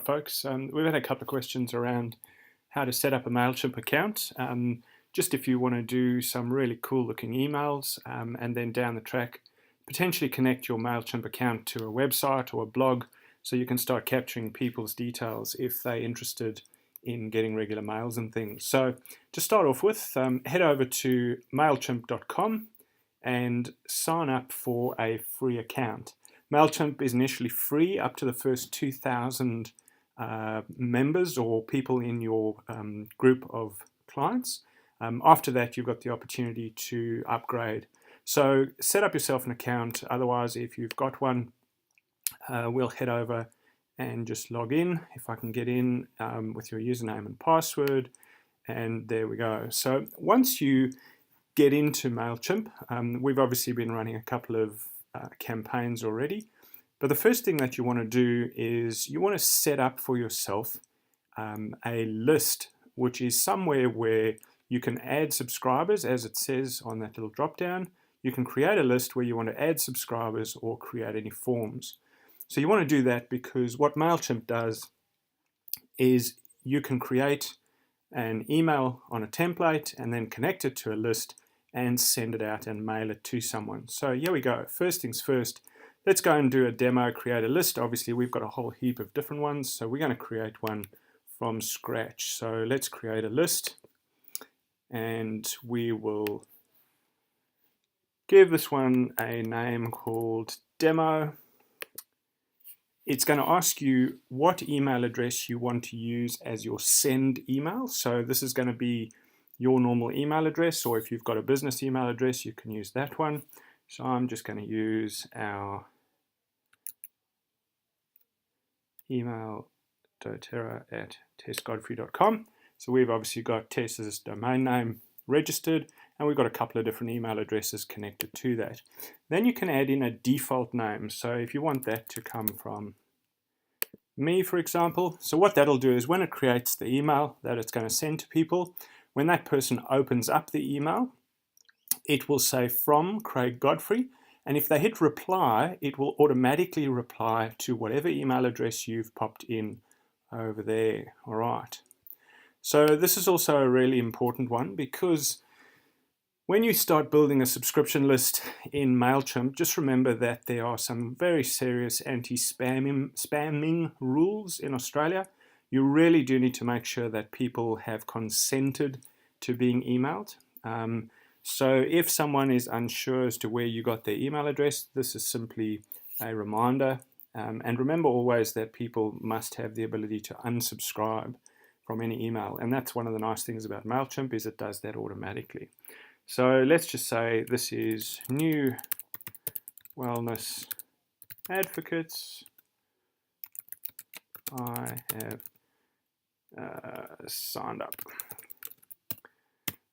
folks. We've had a couple of questions around how to set up a Mailchimp account. Just if you want to do some really cool looking emails and then down the track potentially connect your Mailchimp account to a website or a blog so you can start capturing people's details if they're interested in getting regular mails and things. So to start off with, head over to mailchimp.com and sign up for a free account. Mailchimp is initially free up to the first 2,000 members or people in your group of clients. After that, you've got the opportunity to upgrade. So set up yourself an account. Otherwise, if you've got one, we'll head over and just log in. If I can get in with your username and password, and there we go. So once you get into Mailchimp, we've obviously been running a couple of campaigns already. But the first thing that you want to do is you want to set up for yourself a list, which is somewhere where you can add subscribers, as it says on that little drop down. You can create a list where you want to add subscribers or create any forms. So you want to do that because what Mailchimp does is you can create an email on a template and then connect it to a list and send it out and mail it to someone. So here we go. First things first, let's go and do a demo, create a list. Obviously, we've got a whole heap of different ones, so we're going to create one from scratch. So let's create a list, and we will give this one a name called Demo. It's going to ask you what email address you want to use as your send email. So this is going to be your normal email address, or if you've got a business email address, you can use that one. So I'm just going to use our email doterra@tessgodfrey.com. So we've obviously got Tess's domain name registered, and we've got a couple of different email addresses connected to that. Then you can add in a default name. So if you want that to come from me, for example, so what that'll do is when it creates the email that it's going to send to people, when that person opens up the email, it will say from Craig Godfrey, and if they hit reply, it will automatically reply to whatever email address you've popped in over there. All right. So this is also a really important one because when you start building a subscription list in Mailchimp, just remember that there are some very serious anti-spamming rules in Australia. You really do need to make sure that people have consented to being emailed. So if someone is unsure as to where you got their email address, this is simply a reminder. And remember always that people must have the ability to unsubscribe from any email. And that's one of the nice things about Mailchimp is it does that automatically. So let's just say this is new wellness advocates. I have signed up.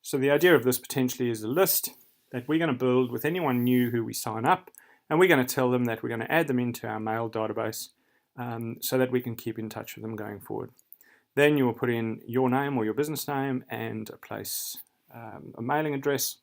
So the idea of this potentially is a list that we're going to build with anyone new who we sign up, and we're going to tell them that we're going to add them into our mail database so that we can keep in touch with them going forward. Then you will put in your name or your business name and a place, a mailing address.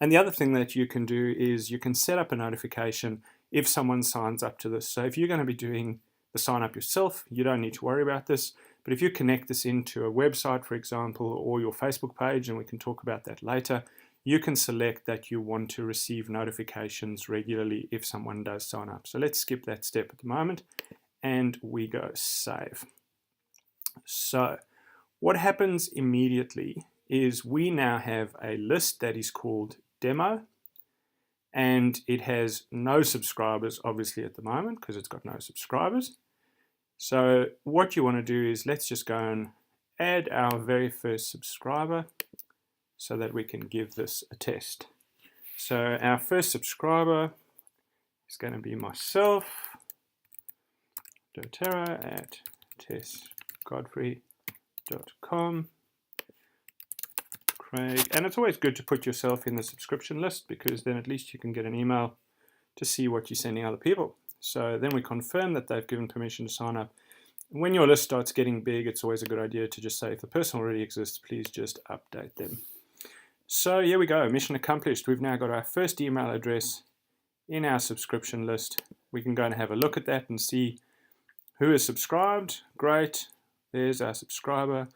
And the other thing that you can do is you can set up a notification if someone signs up to this. So if you're going to be doing the sign up yourself, you don't need to worry about this. But if you connect this into a website, for example, or your Facebook page, and we can talk about that later, you can select that you want to receive notifications regularly if someone does sign up. So let's skip that step at the moment, and we go save. So what happens immediately is we now have a list that is called Demo, and it has no subscribers, obviously, at the moment, because it's got no subscribers. So what you want to do is let's just go and add our very first subscriber so that we can give this a test. So our first subscriber is going to be myself, doterra@tessgodfrey.com. Craig, and it's always good to put yourself in the subscription list because then at least you can get an email to see what you're sending other people. So then we confirm that they've given permission to sign up. When your list starts getting big, it's always a good idea to just say, if the person already exists, please just update them. So here we go, mission accomplished. We've now got our first email address in our subscription list. We can go and have a look at that and see Who is subscribed? Great. There's our subscriber.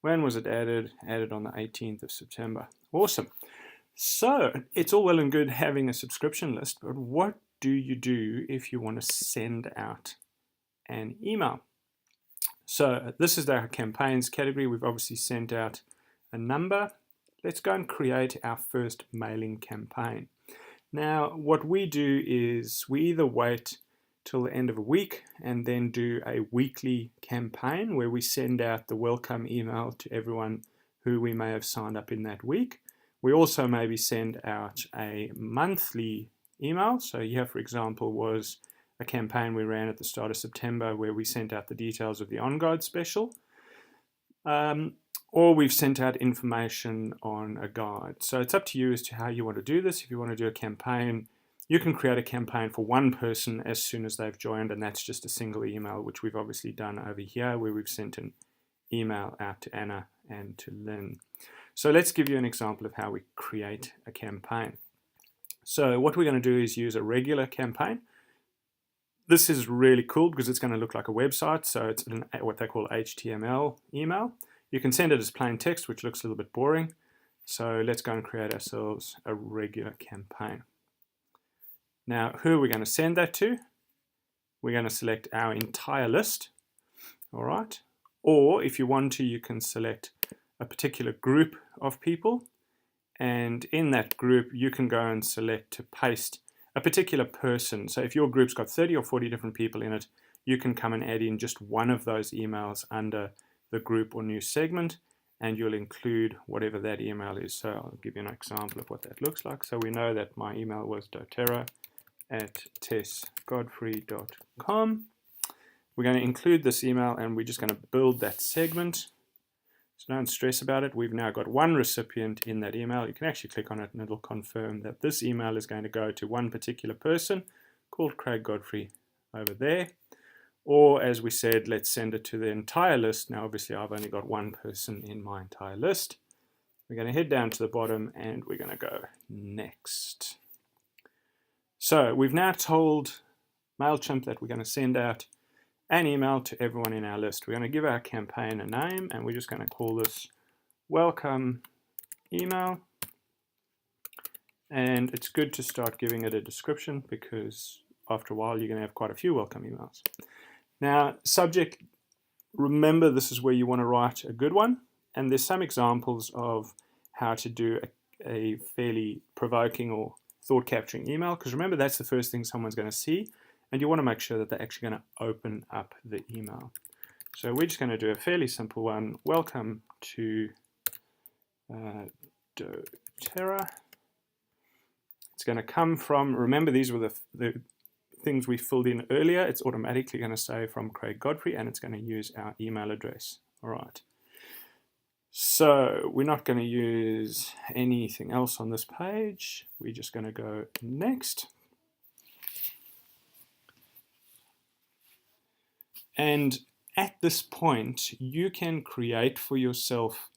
When was it added? Added on the 18th of September. Awesome. So it's all well and good having a subscription list, but what do you do if you want to send out an email? So this is our campaigns category. We've obviously sent out a number. Let's go and create our first mailing campaign. Now, what we do is we either wait till the end of a week and then do a weekly campaign where we send out the welcome email to everyone who we may have signed up in that week. We also maybe send out a monthly email. So here, for example, was a campaign we ran at the start of September where we sent out the details of the On Guide special. Or we've sent out information on a guide. So it's up to you as to how you want to do this. If you want to do a campaign, you can create a campaign for one person as soon as they've joined, and that's just a single email, which we've obviously done over here, where we've sent an email out to Anna and to Lynn. So let's give you an example of how we create a campaign. So what we're going to do is use a regular campaign. This is really cool because it's going to look like a website. So it's what they call HTML email. You can send it as plain text, which looks a little bit boring. So let's go and create ourselves a regular campaign. Now, who are we going to send that to? We're going to select our entire list, all right? Or if you want to, you can select a particular group of people. And in that group, you can go and select to paste a particular person. So if your group's got 30 or 40 different people in it, you can come and add in just one of those emails under the group or new segment, and you'll include whatever that email is. So I'll give you an example of what that looks like. So we know that my email was doTERRA@tessgodfrey.com. We're going to include this email and we're just going to build that segment. So don't stress about it. We've now got one recipient in that email. You can actually click on it and it'll confirm that this email is going to go to one particular person called Craig Godfrey over there. Or as we said, let's send it to the entire list. Now obviously I've only got one person in my entire list. We're going to head down to the bottom and we're going to go next. So we've now told Mailchimp that we're going to send out an email to everyone in our list. We're going to give our campaign a name and we're just going to call this welcome email. And it's good to start giving it a description because after a while you're going to have quite a few welcome emails. Now, subject, remember this is where you want to write a good one, and there's some examples of how to do a fairly provoking or thought-capturing email, because remember that's the first thing someone's going to see, and you want to make sure that they're actually going to open up the email. So we're just going to do a fairly simple one. Welcome to doTERRA. It's going to come from, remember these were the things we filled in earlier. It's automatically going to say from Craig Godfrey, and it's going to use our email address. All right. So we're not going to use anything else on this page. We're just going to go next. And at this point, you can create for yourself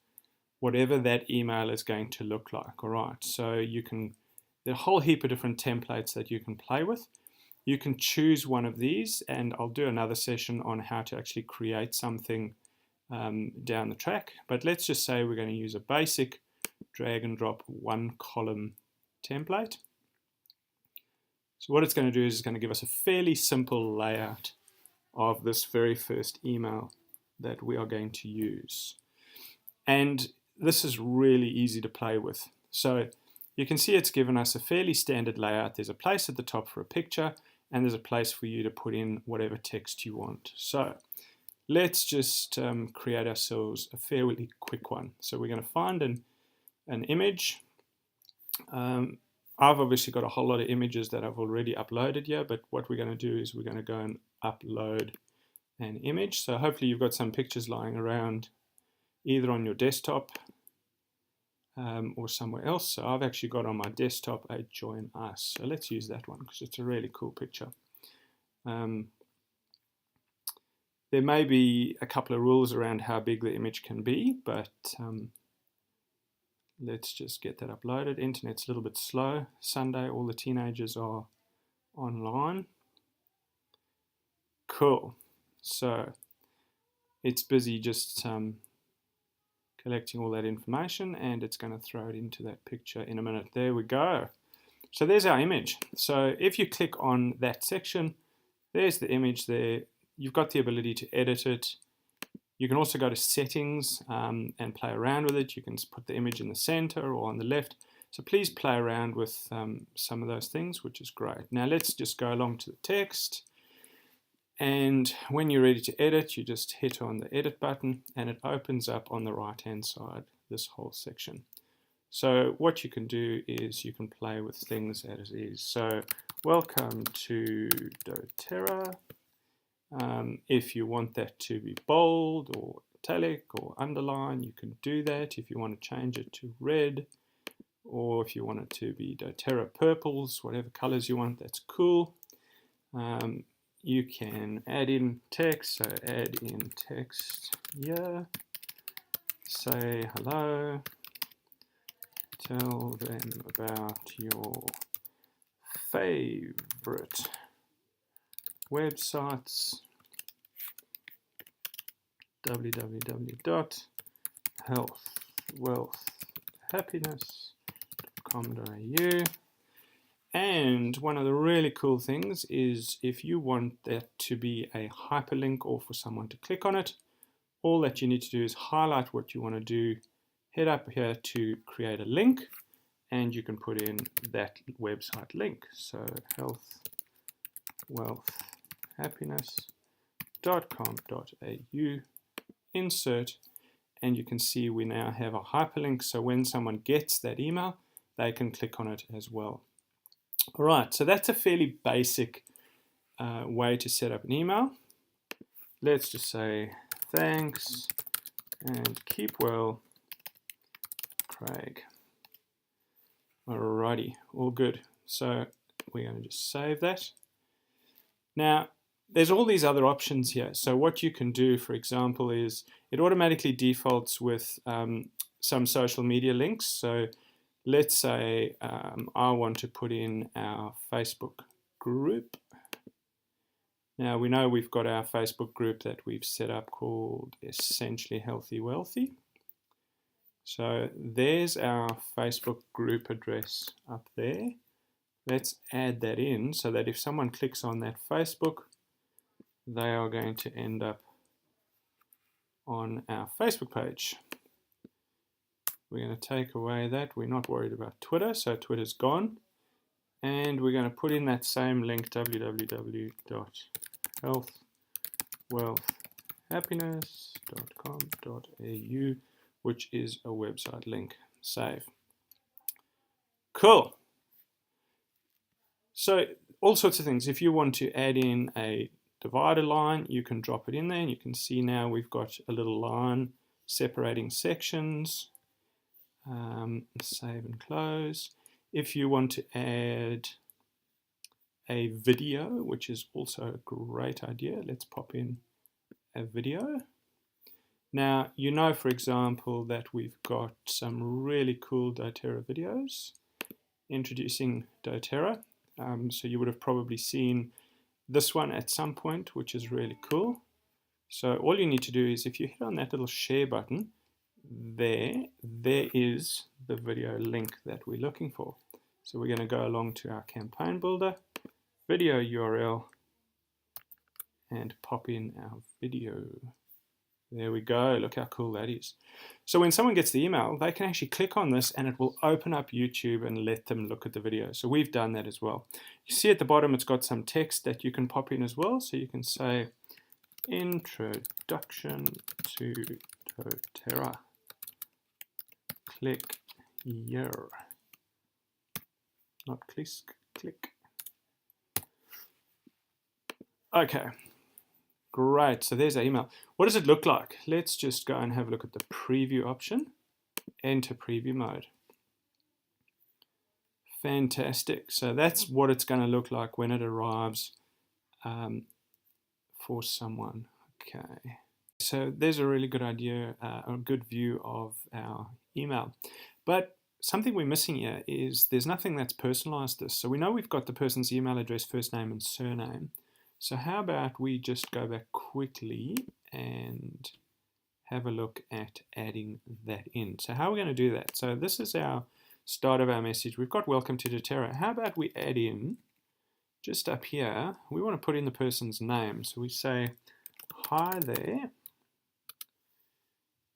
whatever that email is going to look like. All right. So you can, there's a whole heap of different templates that you can play with. You can choose one of these, and I'll do another session on how to actually create something down the track. But let's just say we're going to use a basic drag and drop one column template. So what it's going to do is it's going to give us a fairly simple layout of this very first email that we are going to use. And this is really easy to play with. So you can see it's given us a fairly standard layout. There's a place at the top for a picture, and there's a place for you to put in whatever text you want. So let's just create ourselves a fairly quick one. So we're going to find an image. I've obviously got a whole lot of images that I've already uploaded here, but what we're going to do is we're going to go and upload an image. So hopefully you've got some pictures lying around either on your desktop or somewhere else. So I've actually got on my desktop a Join Us. So let's use that one because it's a really cool picture. There may be a couple of rules around how big the image can be, but let's just get that uploaded. Internet's a little bit slow. Sunday, all the teenagers are online. Cool. So it's busy just collecting all that information, and it's going to throw it into that picture in a minute. There we go. So there's our image. So if you click on that section, there's the image there. You've got the ability to edit it. You can also go to settings and play around with it. You can put the image in the center or on the left. So please play around with some of those things, which is great. Now let's just go along to the text. And when you're ready to edit, you just hit on the edit button and it opens up on the right hand side, this whole section. So what you can do is you can play with things as it is. So welcome to doTERRA. If you want that to be bold or italic or underline, you can do that. If you want to change it to red, or if you want it to be doTERRA purples, whatever colors you want, that's cool. You can add in text, so add in text here, say hello, tell them about your favorite websites, www.healthwealthhappiness.com.au. And one of the really cool things is if you want that to be a hyperlink or for someone to click on it, all that you need to do is highlight what you want to do, head up here to create a link, and you can put in that website link. So healthwealthhappiness.com.au, insert, and you can see we now have a hyperlink. So when someone gets that email, they can click on it as well. All right, so that's a fairly basic way to set up an email. Let's just say thanks and keep well, Craig. Alrighty, all good. So we're going to just save that. Now, there's all these other options here. So what you can do, for example, is it automatically defaults with some social media links. So let's say I want to put in our Facebook group. Now we know we've got our Facebook group that we've set up called Essentially Healthy Wealthy. So there's our Facebook group address up there. Let's add that in so that if someone clicks on that Facebook, they are going to end up on our Facebook page. We're going to take away that. We're not worried about Twitter, so Twitter's gone. And we're going to put in that same link, www.healthwealthhappiness.com.au, which is a website link. Save. Cool. So all sorts of things. If you want to add in a divider line, you can drop it in there, and you can see now we've got a little line separating sections. Save and close. If you want to add a video, which is also a great idea, let's pop in a video. Now, you know, for example, that we've got some really cool doTERRA videos introducing doTERRA. So you would have probably seen this one at some point, which is really cool. So all you need to do is if you hit on that little share button, there is the video link that we're looking for. So we're going to go along to our campaign builder, video URL, and pop in our video. There we go. Look how cool that is. So when someone gets the email, they can actually click on this and it will open up YouTube and let them look at the video. So we've done that as well. You see at the bottom, it's got some text that you can pop in as well. So you can say, Introduction to doTERRA. Click here. Not click. Okay. Great, so there's our email. What does it look like? Let's just go and have a look at the preview option. Enter preview mode. Fantastic. So that's what it's going to look like when it arrives for someone. Okay. So there's a really good idea, a good view of our email. But something we're missing here is there's nothing that's personalized this. So we know we've got the person's email address, first name and surname. So how about we just go back quickly and have a look at adding that in. So how are we going to do that? So this is our start of our message. We've got welcome to doTERRA. How about we add in, just up here, we want to put in the person's name. So we say, hi there.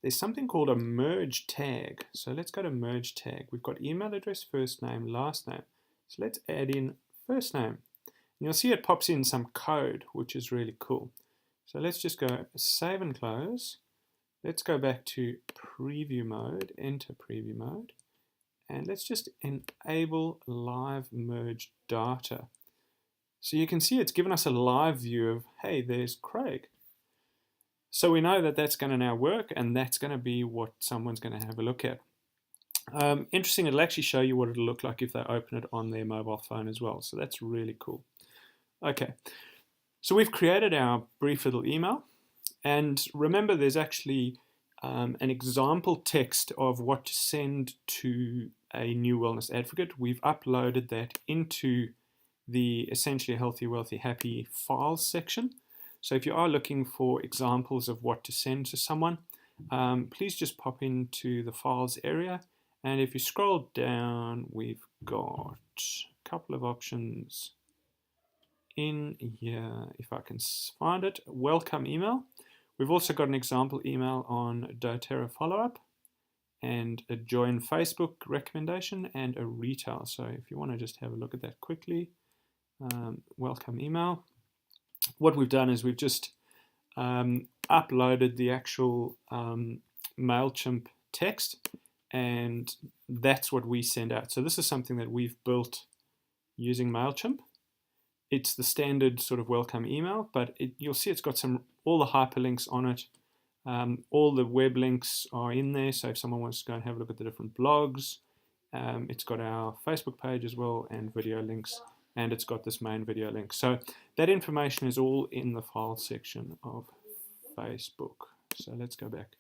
There's something called a merge tag. So let's go to merge tag. We've got email address, first name, last name. So let's add in first name. And you'll see it pops in some code, which is really cool. So let's just go save and close. Let's go back to preview mode, enter preview mode, and let's just enable live merge data. So you can see it's given us a live view of, hey, there's Craig. So we know that that's going to now work, and that's going to be what someone's going to have a look at. Interesting, it'll actually show you what it'll look like if they open it on their mobile phone as well. So that's really cool. Okay, so we've created our brief little email. And remember, there's actually an example text of what to send to a new wellness advocate. We've uploaded that into the Essentially Healthy, Wealthy, Happy files section. So if you are looking for examples of what to send to someone, please just pop into the files area. And if you scroll down, we've got a couple of options in here. If I can find it, welcome email. We've also got an example email on doTERRA follow-up and a join Facebook recommendation and a retail. So if you want to just have a look at that quickly, welcome email. What we've done is we've just uploaded the actual Mailchimp text, and that's what we send out. So this is something that we've built using Mailchimp. It's the standard sort of welcome email, but you'll see it's got all the hyperlinks on it. All the web links are in there, so if someone wants to go and have a look at the different blogs, it's got our Facebook page as well and video links, and it's got this main video link. So that information is all in the file section of Facebook. So let's go back.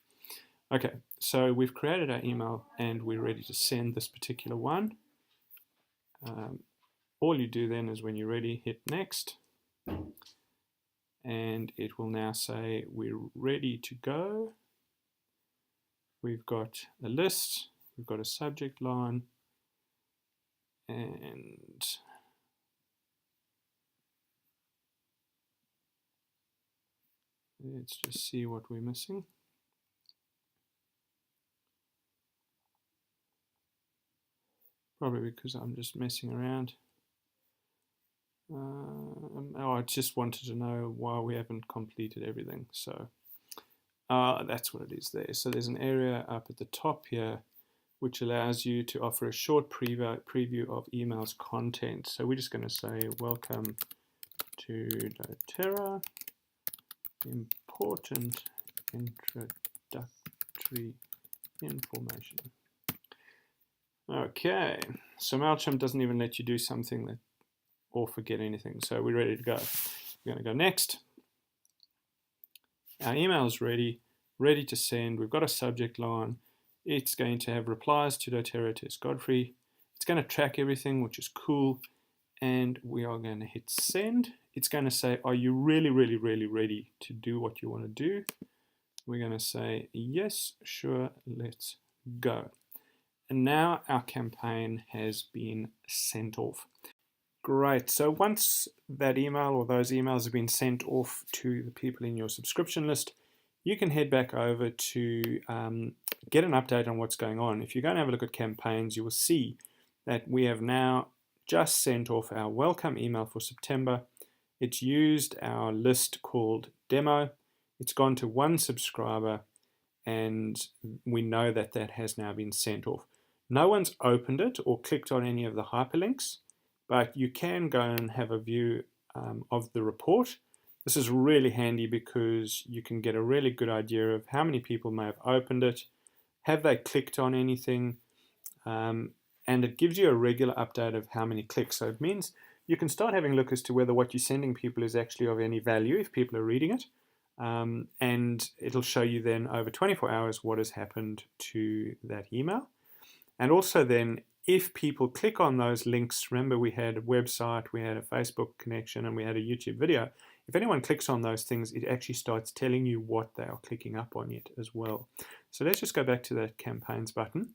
Okay, so we've created our email and we're ready to send this particular one. All you do then is when you're ready, hit next, and it will now say we're ready to go. We've got a list, we've got a subject line, and let's just see what we're missing. Probably because I'm just messing around. I just wanted to know why we haven't completed everything. So that's what it is there. So there's an area up at the top here which allows you to offer a short preview of email's content. So we're just going to say, welcome to doTERRA, important introductory information. Okay, so Mailchimp doesn't even let you do something that or forget anything. So we're ready to go. We're going to go next. Our email is ready to send. We've got a subject line. It's going to have replies to doTERRA Test Godfrey. It's going to track everything, which is cool. And we are going to hit send. It's going to say, are you really ready to do what you want to do? We're going to say, yes, sure, let's go. And now our campaign has been sent off. Great. So once that email or those emails have been sent off to the people in your subscription list, you can head back over to get an update on what's going on. If you go and have a look at campaigns, you will see that we have now just sent off our welcome email for September. It's used our list called demo. It's gone to one subscriber, and we know that that has now been sent off. No one's opened it or clicked on any of the hyperlinks, but you can go and have a view of the report. This is really handy because you can get a really good idea of how many people may have opened it, have they clicked on anything, and it gives you a regular update of how many clicks. So it means you can start having a look as to whether what you're sending people is actually of any value if people are reading it. And it'll show you then over 24 hours what has happened to that email. And also then, if people click on those links, remember we had a website, we had a Facebook connection, and we had a YouTube video. if anyone clicks on those things, it actually starts telling you what they are clicking up on it as well. So let's just go back to that campaigns button.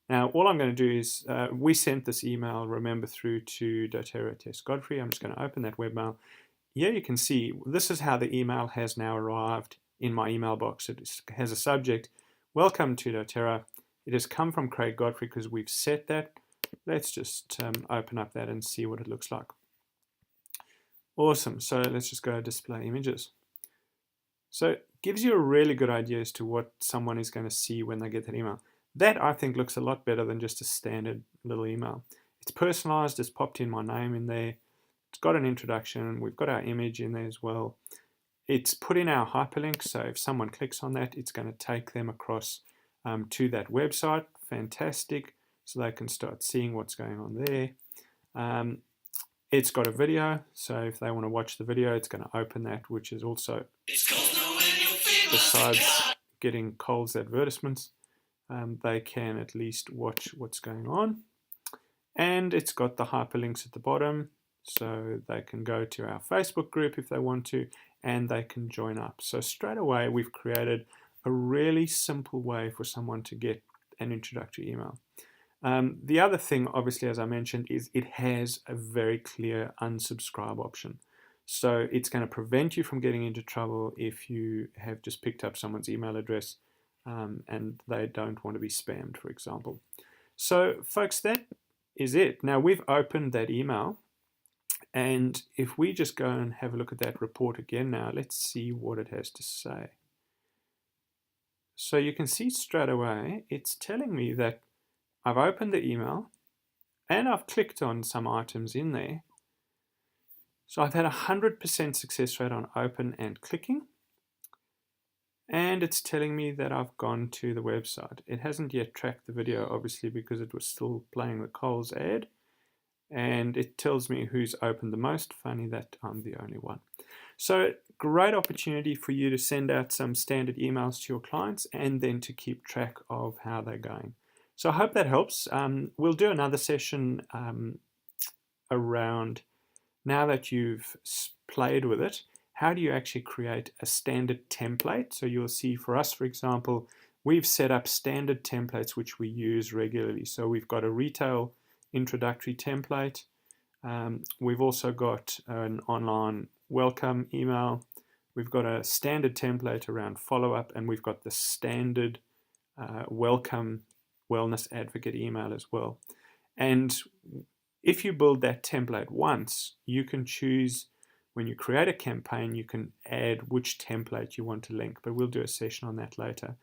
Now, all I'm going to do is, we sent this email, remember, through to doTERRA Test Godfrey. I'm just going to open that webmail. Here you can see, this is how the email has now arrived in my email box. It has a subject, welcome to doTERRA. It has come from Craig Godfrey because we've set that. Let's just open up that and see what it looks like. Awesome, so let's just go display images. So it gives you a really good idea as to what someone is going to see when they get that email. That, I think, looks a lot better than just a standard little email. It's personalized, it's popped in my name in there. It's got an introduction, we've got our image in there as well. It's put in our hyperlink, so if someone clicks on that, it's going to take them across to that website. Fantastic, so they can start seeing what's going on there. It's got a video, so if they want to watch the video, it's going to open that, which is also, besides getting Coles advertisements, they can at least watch what's going on. And it's got the hyperlinks at the bottom, so they can go to our Facebook group if they want to, and they can join up. So straight away, we've created a really simple way for someone to get an introductory email. The other thing, obviously, as I mentioned, is it has a very clear unsubscribe option. So it's going to prevent you from getting into trouble if you have just picked up someone's email address and they don't want to be spammed, for example. So, folks, that is it. Now, we've opened that email. And if we just go and have a look at that report again now, let's see what it has to say. So you can see straight away, it's telling me that I've opened the email and I've clicked on some items in there. So I've had a 100% success rate on open and clicking. And it's telling me that I've gone to the website. It hasn't yet tracked the video, obviously, because it was still playing the Coles ad. And it tells me who's opened the most. Funny that I'm the only one. So great opportunity for you to send out some standard emails to your clients and then to keep track of how they're going. So I hope that helps. We'll do another session around, now that you've played with it, how do you actually create a standard template? So you'll see for us, for example, we've set up standard templates which we use regularly. So we've got a retail introductory template. We've also got an online welcome email. We've got a standard template around follow-up, and we've got the standard welcome wellness advocate email as well. And if you build that template once, you can choose, when you create a campaign, you can add which template you want to link, but we'll do a session on that later.